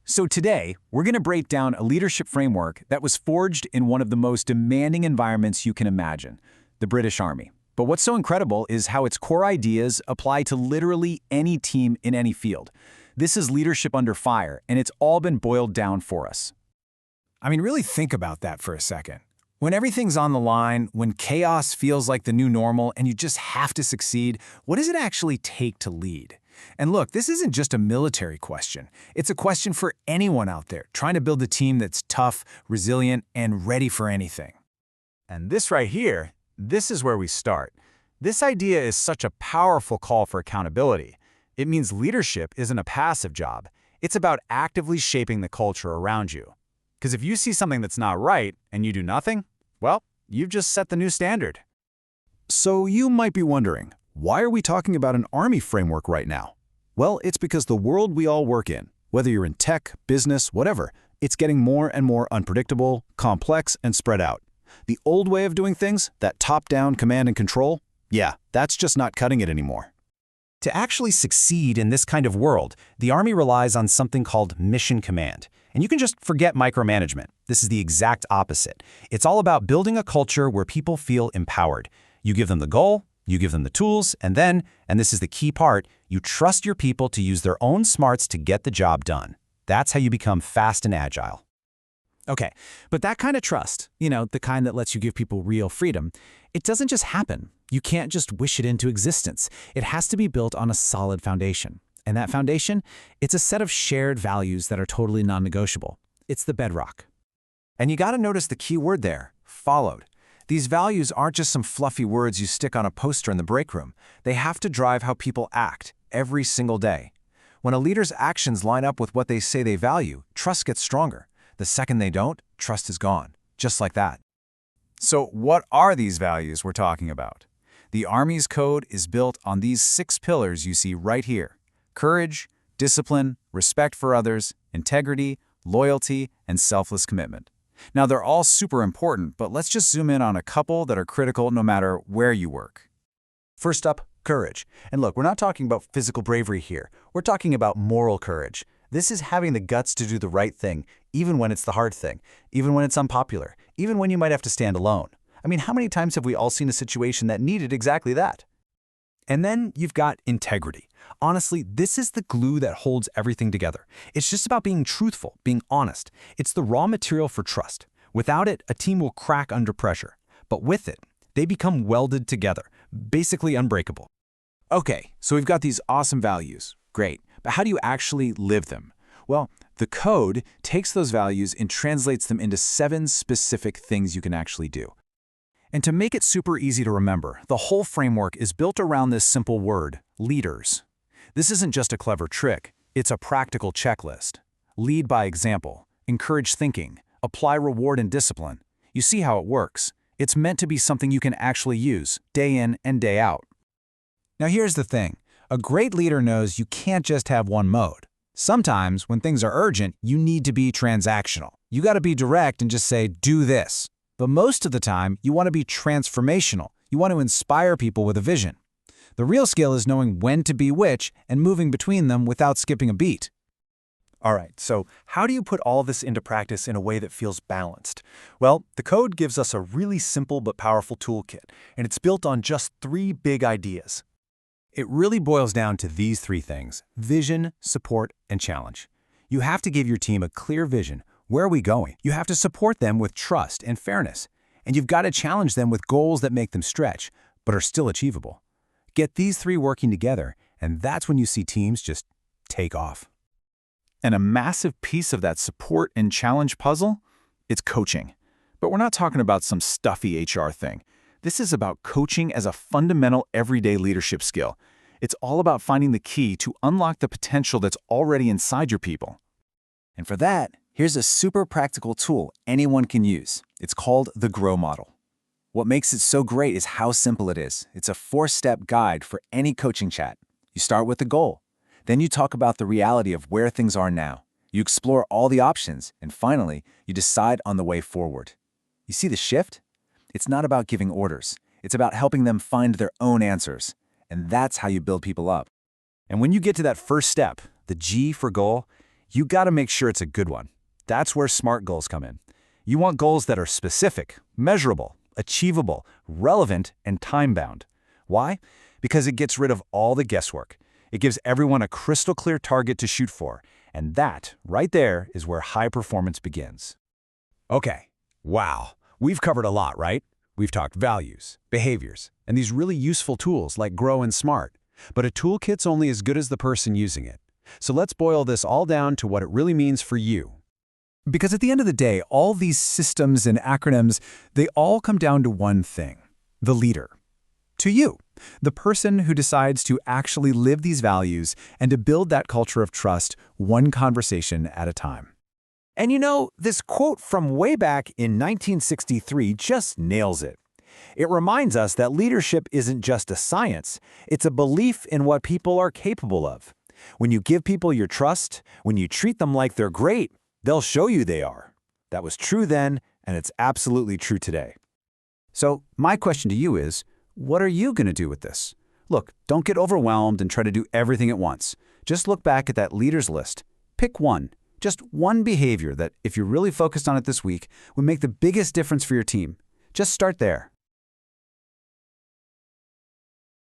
So today, we're going to break down a leadership framework that was forged in one of the most demanding environments you can imagine, the British Army. But what's so incredible is how its core ideas apply to literally any team in any field. This is leadership under fire, and it's all been boiled down for us. I mean, really think about that for a second. When everything's on the line, when chaos feels like the new normal and you just have to succeed, what does it actually take to lead? And look, this isn't just a military question. It's a question for anyone out there trying to build a team that's tough, resilient, and ready for anything. And this right here, this is where we start. This idea is such a powerful call for accountability. It means leadership isn't a passive job. It's about actively shaping the culture around you. Because if you see something that's not right and you do nothing, well, you've just set the new standard. So you might be wondering, why are we talking about an Army framework right now? Well, it's because the world we all work in, whether you're in tech, business, whatever, it's getting more and more unpredictable, complex, and spread out. The old way of doing things, that top-down command and control, yeah, that's just not cutting it anymore. To actually succeed in this kind of world, the Army relies on something called mission command. And you can just forget micromanagement. This is the exact opposite. It's all about building a culture where people feel empowered. You give them the goal, you give them the tools, and then, and this is the key part, you trust your people to use their own smarts to get the job done. That's how you become fast and agile. Okay, but that kind of trust, the kind that lets you give people real freedom, it doesn't just happen. You can't just wish it into existence. It has to be built on a solid foundation. And that foundation, it's a set of shared values that are totally non-negotiable. It's the bedrock. And you gotta notice the key word there, followed. These values aren't just some fluffy words you stick on a poster in the break room. They have to drive how people act every single day. When a leader's actions line up with what they say they value, trust gets stronger. The second they don't, trust is gone, just like that. So what are these values we're talking about? The Army's code is built on these 6 pillars you see right here: courage, discipline, respect for others, integrity, loyalty, and selfless commitment. Now, they're all super important, but let's just zoom in on a couple that are critical no matter where you work. First up, courage. And look, we're not talking about physical bravery here. We're talking about moral courage. This is having the guts to do the right thing, even when it's the hard thing, even when it's unpopular, even when you might have to stand alone. I mean, how many times have we all seen a situation that needed exactly that? And then you've got integrity. Honestly, this is the glue that holds everything together. It's just about being truthful, being honest. It's the raw material for trust. Without it, a team will crack under pressure. But with it, they become welded together, basically unbreakable. Okay, so we've got these awesome values. Great. But how do you actually live them? Well, the code takes those values and translates them into 7 specific things you can actually do. And to make it super easy to remember, the whole framework is built around this simple word, leaders. This isn't just a clever trick, it's a practical checklist. Lead by example, encourage thinking, apply reward and discipline. You see how it works. It's meant to be something you can actually use, day in and day out. Now here's the thing. A great leader knows you can't just have one mode. Sometimes, when things are urgent, you need to be transactional. You gotta be direct and just say, do this. But most of the time, you want to be transformational. You want to inspire people with a vision. The real skill is knowing when to be which and moving between them without skipping a beat. All right, so how do you put all this into practice in a way that feels balanced? Well, the code gives us a really simple but powerful toolkit, and it's built on just 3 big ideas. It really boils down to these 3 things: vision, support, and challenge. You have to give your team a clear vision. Where are we going? You have to support them with trust and fairness. And you've got to challenge them with goals that make them stretch, but are still achievable. Get these 3 working together, and that's when you see teams just take off. And a massive piece of that support and challenge puzzle? It's coaching. But we're not talking about some stuffy HR thing. This is about coaching as a fundamental everyday leadership skill. It's all about finding the key to unlock the potential that's already inside your people. And for that, here's a super practical tool anyone can use. It's called the GROW model. What makes it so great is how simple it is. It's a 4-step guide for any coaching chat. You start with the goal. Then you talk about the reality of where things are now. You explore all the options, and finally, you decide on the way forward. You see the shift? It's not about giving orders. It's about helping them find their own answers. And that's how you build people up. And when you get to that first step, the G for goal, You got to make sure it's a good one. That's where SMART goals come in. You want goals that are specific, measurable, achievable, relevant, and time-bound. Why? Because it gets rid of all the guesswork. It gives everyone a crystal clear target to shoot for, and that, right there, is where high performance begins. Okay, wow, we've covered a lot, right? We've talked values, behaviors, and these really useful tools like Grow and SMART. But a toolkit's only as good as the person using it. So let's boil this all down to what it really means for you. Because at the end of the day, all these systems and acronyms, they all come down to one thing: the leader. To you, the person who decides to actually live these values and to build that culture of trust one conversation at a time. And you know, this quote from way back in 1963 just nails it. It reminds us that leadership isn't just a science, it's a belief in what people are capable of. When you give people your trust, when you treat them like they're great, they'll show you they are. That was true then, and it's absolutely true today. So my question to you is, what are you going to do with this? Look, don't get overwhelmed and try to do everything at once. Just look back at that leaders list. Pick one, just one behavior that, if you're really focused on it this week, would make the biggest difference for your team. Just start there.